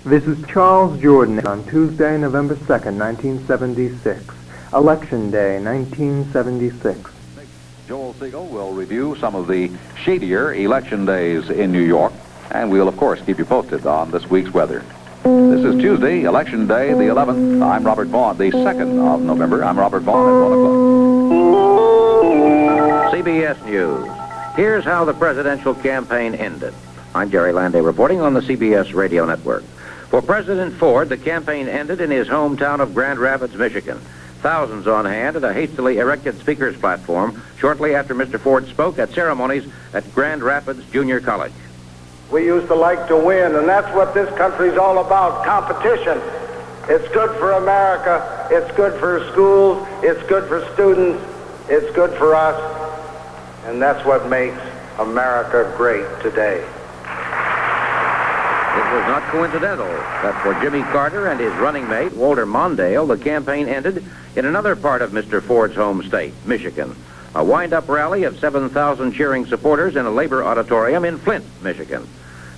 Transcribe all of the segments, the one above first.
This is Charles Jordan on Tuesday, November 2nd, 1976. Election Day, 1976. Joel Siegel will review some of the shadier election days in New York, and we'll, of course, keep you posted on this week's weather. This is Tuesday, Election Day, the 11th. I'm Robert Vaughn, the 2nd of November. I'm Robert Vaughn at 1 o'clock. CBS News. Here's how the presidential campaign ended. I'm Jerry Landay reporting on the CBS Radio Network. For President Ford, the campaign ended in his hometown of Grand Rapids, Michigan. Thousands on hand at a hastily erected speaker's platform shortly after Mr. Ford spoke at ceremonies at Grand Rapids Junior College. We used to like to win, and that's what this country's all about, competition. It's good for America, it's good for schools, it's good for students, it's good for us, and that's what makes America great today. It was not coincidental that for Jimmy Carter and his running mate, Walter Mondale, the campaign ended in another part of Mr. Ford's home state, Michigan. A wind-up rally of 7,000 cheering supporters in a labor auditorium in Flint, Michigan.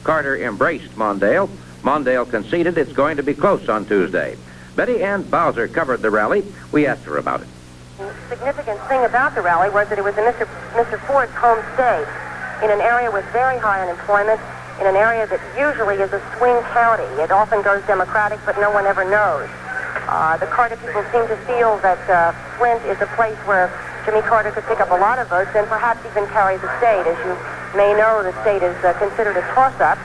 Carter embraced Mondale. Mondale conceded it's going to be close on Tuesday. Betty Ann Bowser covered the rally. We asked her about it. The significant thing about the rally was that it was in Mr. Ford's home state, in an area with very high unemployment, in an area that usually is a swing county. It often goes Democratic, but no one ever knows. The Carter people seem to feel that Flint is a place where Jimmy Carter could pick up a lot of votes and perhaps even carry the state. As you may know, the state is considered a toss-up.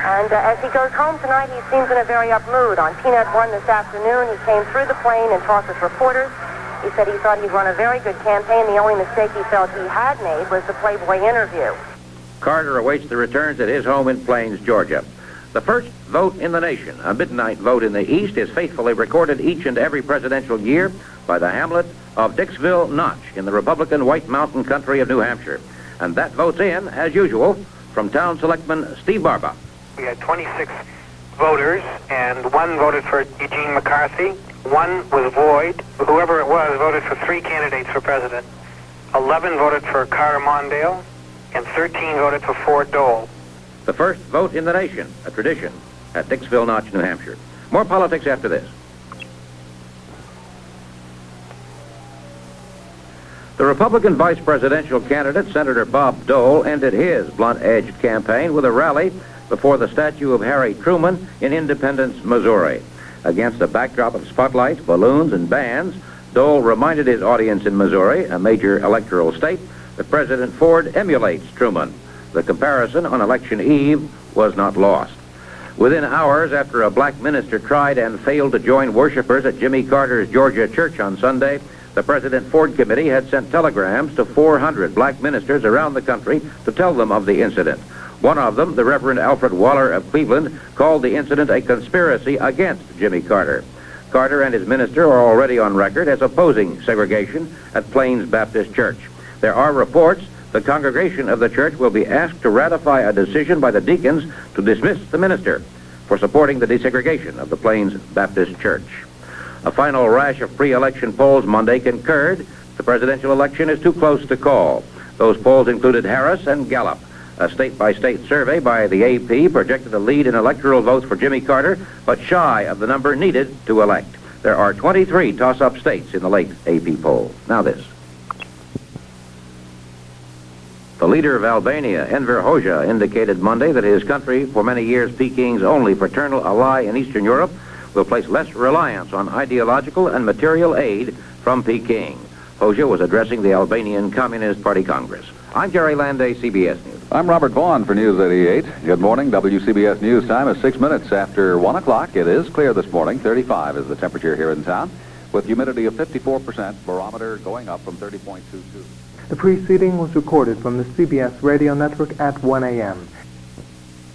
And as he goes home tonight, he seems in a very up mood. On Peanut One this afternoon, he came through the plane and talked with reporters. He said he thought he'd run a very good campaign. The only mistake he felt he had made was the Playboy interview. Carter awaits the returns at his home in Plains, Georgia. The first vote in the nation, a midnight vote in the East, is faithfully recorded each and every presidential year by the hamlet of Dixville Notch in the Republican White Mountain country of New Hampshire. And that vote's in, as usual, from town selectman Steve Barba. We had 26 voters, and one voted for Eugene McCarthy. One was void. Whoever it was voted for 3 candidates for president. 11 voted for Carter Mondale, and 13 voted for Ford Dole. The first vote in the nation, a tradition, at Dixville Notch, New Hampshire. More politics after this. The Republican vice presidential candidate, Senator Bob Dole, ended his blunt-edged campaign with a rally before the statue of Harry Truman in Independence, Missouri. Against a backdrop of spotlights, balloons, and bands, Dole reminded his audience in Missouri, a major electoral state, that President Ford emulates Truman. The comparison on election eve was not lost. Within hours after a black minister tried and failed to join worshipers at Jimmy Carter's Georgia church on Sunday, the President Ford Committee had sent telegrams to 400 black ministers around the country to tell them of the incident. One of them, the Reverend Alfred Waller of Cleveland, called the incident a conspiracy against Jimmy Carter. Carter and his minister are already on record as opposing segregation at Plains Baptist Church. There are reports the congregation of the church will be asked to ratify a decision by the deacons to dismiss the minister for supporting the desegregation of the Plains Baptist Church. A final rash of pre-election polls Monday concurred the presidential election is too close to call. Those polls included Harris and Gallup. A state-by-state survey by the AP projected a lead in electoral votes for Jimmy Carter, but shy of the number needed to elect. There are 23 toss-up states in the late AP poll. Now this. The leader of Albania, Enver Hoxha, indicated Monday that his country, for many years Peking's only fraternal ally in Eastern Europe, will place less reliance on ideological and material aid from Peking. Hoxha was addressing the Albanian Communist Party Congress. I'm Jerry Landay, CBS News. I'm Robert Vaughn for News 88. Good morning. WCBS News time is 6 minutes after 1 o'clock. It is clear this morning. 35 is the temperature here in town, with humidity of 54%, barometer going up from 30.22. The preceding was recorded from the CBS Radio Network at 1 a.m.